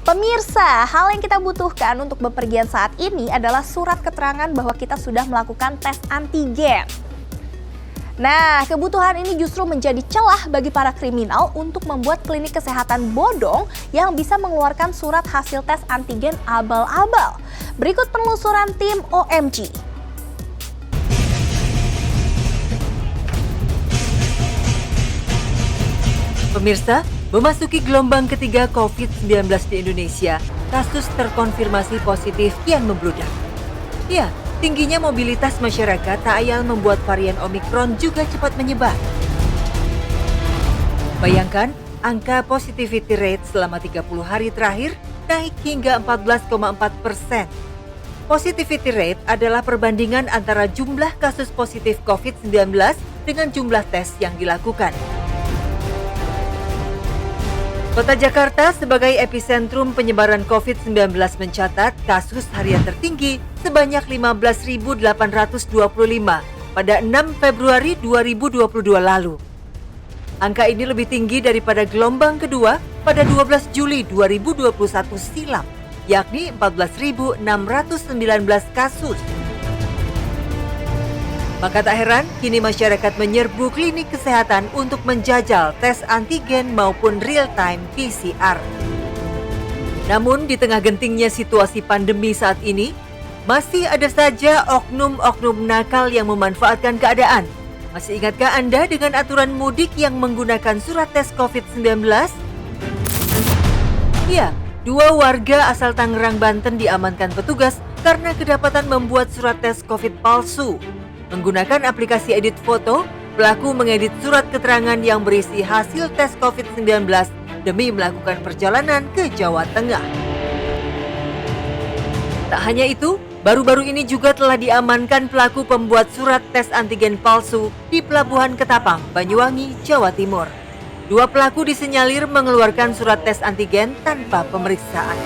Pemirsa, hal yang kita butuhkan untuk bepergian saat ini adalah surat keterangan bahwa kita sudah melakukan tes antigen. Nah, kebutuhan ini justru menjadi celah bagi para kriminal untuk membuat klinik kesehatan bodong yang bisa mengeluarkan surat hasil tes antigen abal-abal. Berikut penelusuran tim OMG. Pemirsa, memasuki gelombang ketiga COVID-19 di Indonesia, kasus terkonfirmasi positif kian membludak. Ya, tingginya mobilitas masyarakat tak ayal membuat varian Omikron juga cepat menyebar. Bayangkan, angka positivity rate selama 30 hari terakhir naik hingga 14,4%. Positivity rate adalah perbandingan antara jumlah kasus positif COVID-19 dengan jumlah tes yang dilakukan. Kota Jakarta sebagai epicentrum penyebaran COVID-19 mencatat kasus harian tertinggi sebanyak 15.825 pada 6 Februari 2022 lalu. Angka ini lebih tinggi daripada gelombang kedua pada 12 Juli 2021 silam, yakni 14.619 kasus. Maka tak heran, kini masyarakat menyerbu klinik kesehatan untuk menjajal tes antigen maupun real-time PCR. Namun, di tengah gentingnya situasi pandemi saat ini, masih ada saja oknum-oknum nakal yang memanfaatkan keadaan. Masih ingatkah Anda dengan aturan mudik yang menggunakan surat tes COVID-19? Ya, 2 warga asal Tangerang, Banten diamankan petugas karena kedapatan membuat surat tes COVID palsu. Menggunakan aplikasi edit foto, pelaku mengedit surat keterangan yang berisi hasil tes COVID-19 demi melakukan perjalanan ke Jawa Tengah. Tak hanya itu, baru-baru ini juga telah diamankan pelaku pembuat surat tes antigen palsu di Pelabuhan Ketapang, Banyuwangi, Jawa Timur. 2 pelaku disinyalir mengeluarkan surat tes antigen tanpa pemeriksaan.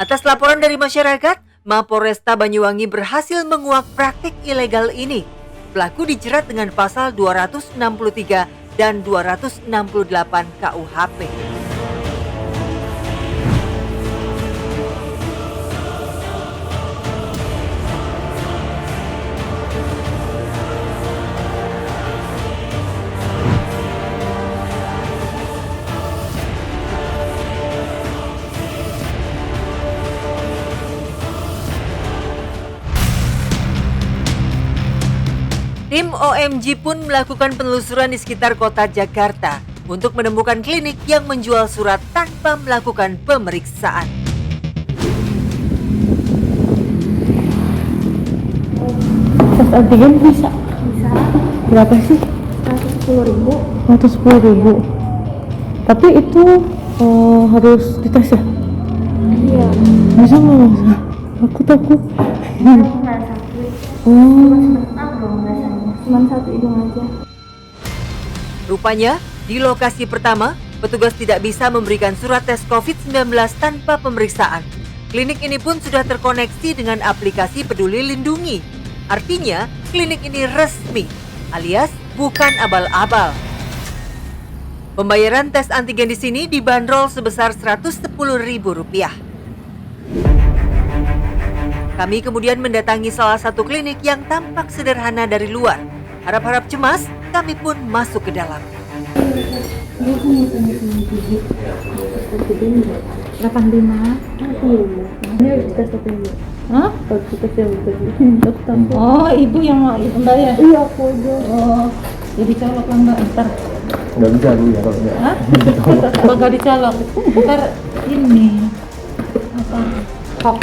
Atas laporan dari masyarakat, Mapolresta Banyuwangi berhasil menguak praktik ilegal ini. Pelaku dijerat dengan pasal 263 dan 268 KUHP. Tim OMG pun melakukan penelusuran di sekitar kota Jakarta untuk menemukan klinik yang menjual surat tanpa melakukan pemeriksaan. Tes antigen bisa? Bisa. Berapa sih? 110.000. 110.000. Tapi itu harus dites ya? Iya. Bisa nggak masa? Aku takut. Aku nggak sakit. Sebentar dong rasanya. Cuma satu hidung aja. Rupanya, di lokasi pertama, petugas tidak bisa memberikan surat tes COVID-19 tanpa pemeriksaan. Klinik ini pun sudah terkoneksi dengan aplikasi Peduli Lindungi. Artinya, klinik ini resmi, alias bukan abal-abal. Pembayaran tes antigen di sini dibanderol sebesar Rp110.000. Kami kemudian mendatangi salah satu klinik yang tampak sederhana dari luar. Harap-harap cemas, kami pun masuk ke dalam. 85. Ini harus kita stopin dulu. Hah? Harus kita dokter. Oh, ibu yang mbak ya? Iya, aku aja. Oh, jadi colok lah mbak, ntar. Nggak bisa Bu ya kalau nggak. Hah? Kalau nggak dicolok, ntar ini apa? Hok.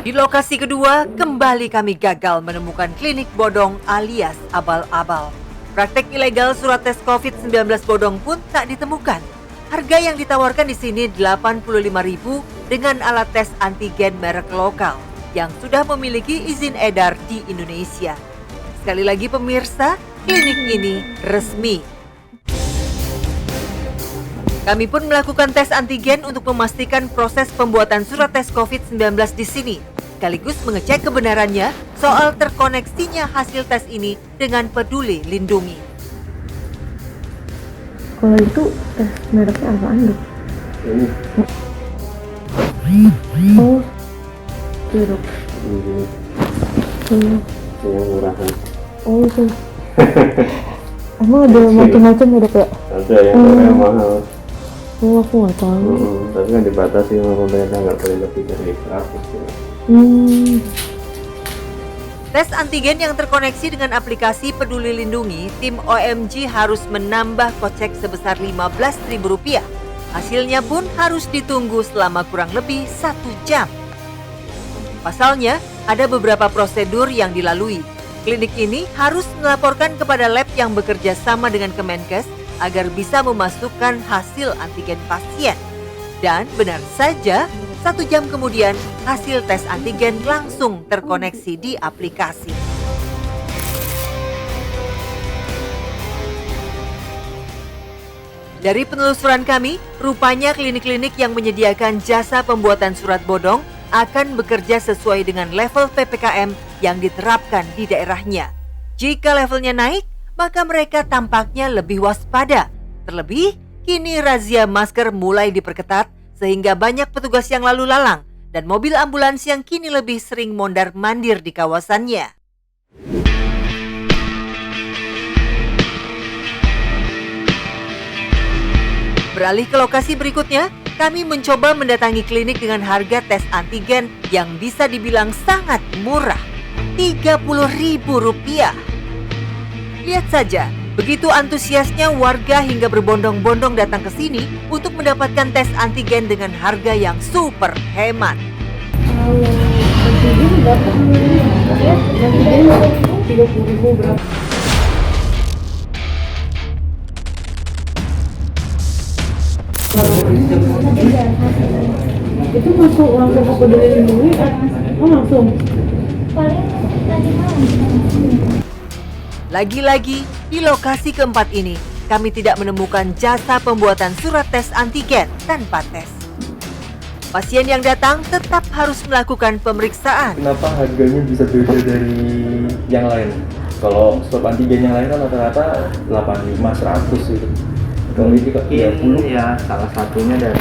Di lokasi kedua, kembali kami gagal menemukan klinik bodong alias abal-abal. Praktek ilegal surat tes COVID-19 bodong pun tak ditemukan. Harga yang ditawarkan di sini Rp85.000 dengan alat tes antigen merek lokal yang sudah memiliki izin edar di Indonesia. Sekali lagi pemirsa, klinik ini resmi. Kami pun melakukan tes antigen untuk memastikan proses pembuatan surat tes COVID-19 di sini, sekaligus mengecek kebenarannya soal terkoneksinya hasil tes ini dengan Peduli Lindungi. Kalau itu tes mereknya apaan dok? Ini. Oh, jeruk. Ini. Hmm. Yang murah kan. Oh itu. Emang ada macam-macam ya dok ya? Ada yang mahal. Oh aku nggak tahu. Tapi kan dibatasi sama pemerintah, nggak boleh lebih dari 100 ya. Tes antigen yang terkoneksi dengan aplikasi Peduli Lindungi, tim OMG harus menambah kocek sebesar Rp15.000. Hasilnya pun harus ditunggu selama kurang lebih 1 jam. Pasalnya, ada beberapa prosedur yang dilalui. Klinik ini harus melaporkan kepada lab yang bekerja sama dengan Kemenkes agar bisa memasukkan hasil antigen pasien. Dan benar saja, 1 jam kemudian hasil tes antigen langsung terkoneksi di aplikasi. Dari penelusuran kami, rupanya klinik-klinik yang menyediakan jasa pembuatan surat bodong akan bekerja sesuai dengan level PPKM yang diterapkan di daerahnya. Jika levelnya naik, maka mereka tampaknya lebih waspada. Terlebih, kini razia masker mulai diperketat sehingga banyak petugas yang lalu lalang dan mobil ambulans yang kini lebih sering mondar-mandir di kawasannya. Beralih ke lokasi berikutnya, kami mencoba mendatangi klinik dengan harga tes antigen yang bisa dibilang sangat murah, Rp30.000. Lihat saja, begitu antusiasnya warga hingga berbondong-bondong datang ke sini untuk mendapatkan tes antigen dengan harga yang super hemat. Kalau antigen berapa? Ya, antigen 30.000 berapa? Itu masuk langsung ke Peduli Lindungi kan? Oh langsung? Paling tadi malam. Lagi-lagi, di lokasi keempat ini, kami tidak menemukan jasa pembuatan surat tes antigen tanpa tes. Pasien yang datang tetap harus melakukan pemeriksaan. Kenapa harganya bisa beda dari yang lain? Kalau swab antigen yang lain kan rata-rata 85-100 gitu. Kalau ini kok 30 ya, salah satunya dari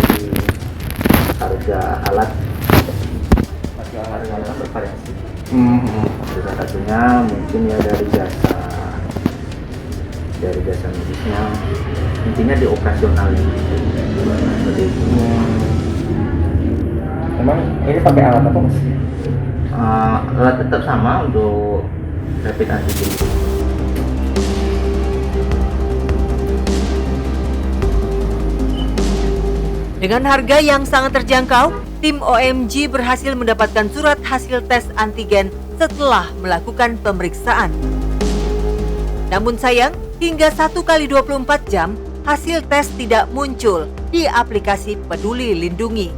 harga alat bervariasi. Salah satunya mungkin ya dari jasa medisnya, intinya di operasional seperti itu. Emang ini pakai alat apa mas? Alat tetap sama untuk rapid antigen. Dengan harga yang sangat terjangkau, tim OMG berhasil mendapatkan surat hasil tes antigen setelah melakukan pemeriksaan. Namun sayang, hingga 1 kali 24 jam, hasil tes tidak muncul di aplikasi Peduli Lindungi.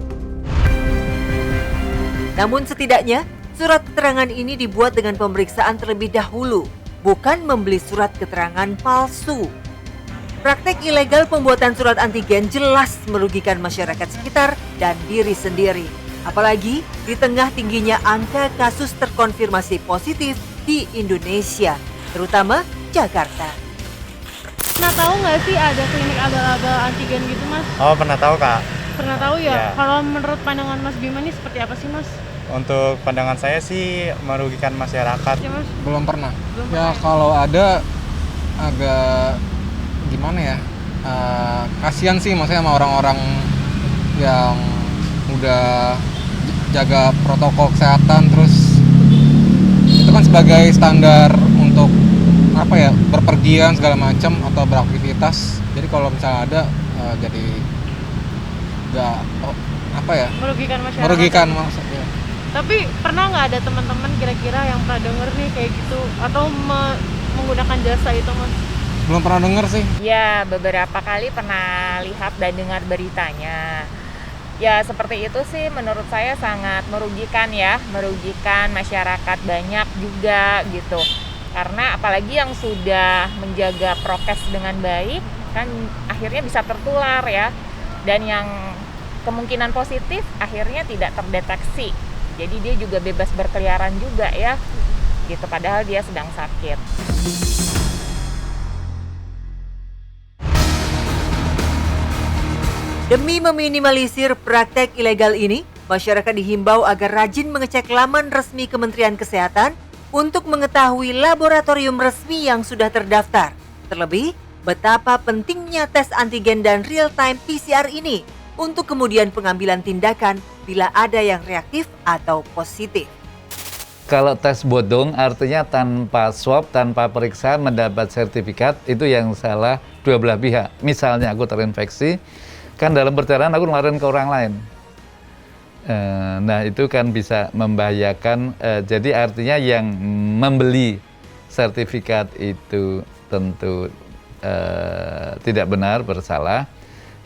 Namun setidaknya, surat keterangan ini dibuat dengan pemeriksaan terlebih dahulu, bukan membeli surat keterangan palsu. Praktek ilegal pembuatan surat antigen jelas merugikan masyarakat sekitar dan diri sendiri. Apalagi di tengah tingginya angka kasus terkonfirmasi positif di Indonesia, terutama Jakarta. Pernah tahu nggak sih ada klinik abal-abal antigen gitu mas? Oh pernah tahu kak. Pernah tahu ya? Ya. Kalau menurut pandangan mas Bima ini seperti apa sih mas? Untuk pandangan saya sih merugikan masyarakat. Ya mas? Belum pernah. Belum Ya pernah. kalau ada agak gimana ya? Kasihan sih maksudnya sama orang-orang yang udah jaga protokol kesehatan, terus itu kan sebagai standar untuk apa ya, berpergian segala macam atau beraktivitas. Jadi kalau misalnya ada jadi nggak apa ya, Merugikan masyarakat. merugikan maksudnya. Tapi pernah nggak ada teman-teman kira-kira yang pernah denger nih kayak gitu atau menggunakan jasa itu mas? Belum pernah denger sih. Ya, beberapa kali pernah lihat dan dengar beritanya. Ya, seperti itu sih menurut saya sangat merugikan ya, merugikan masyarakat banyak juga gitu. Karena apalagi yang sudah menjaga prokes dengan baik, kan akhirnya bisa tertular ya. Dan yang kemungkinan positif akhirnya tidak terdeteksi. Jadi dia juga bebas berkeliaran juga ya. Gitu, padahal dia sedang sakit. Demi meminimalisir praktek ilegal ini, masyarakat dihimbau agar rajin mengecek laman resmi Kementerian Kesehatan untuk mengetahui laboratorium resmi yang sudah terdaftar. Terlebih, betapa pentingnya tes antigen dan real-time PCR ini untuk kemudian pengambilan tindakan bila ada yang reaktif atau positif. Kalau tes bodong artinya tanpa swab, tanpa periksaan mendapat sertifikat, itu yang salah dua belah pihak. Misalnya aku terinfeksi, kan dalam perjalanan aku ngeluarin ke orang lain. Nah itu kan bisa membahayakan, jadi artinya yang membeli sertifikat itu tentu tidak benar, bersalah.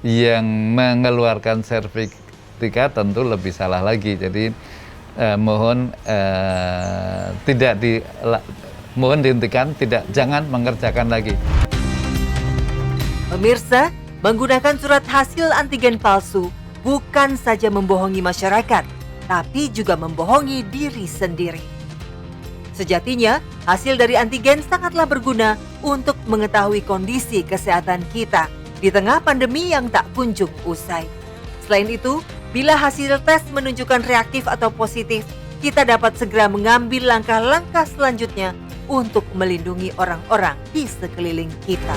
Yang mengeluarkan sertifikat tentu lebih salah lagi. Jadi mohon dihentikan, jangan mengerjakan lagi. Pemirsa, menggunakan surat hasil antigen palsu bukan saja membohongi masyarakat, tapi juga membohongi diri sendiri. Sejatinya, hasil dari antigen sangatlah berguna untuk mengetahui kondisi kesehatan kita di tengah pandemi yang tak kunjung usai. Selain itu, bila hasil tes menunjukkan reaktif atau positif, kita dapat segera mengambil langkah-langkah selanjutnya untuk melindungi orang-orang di sekeliling kita.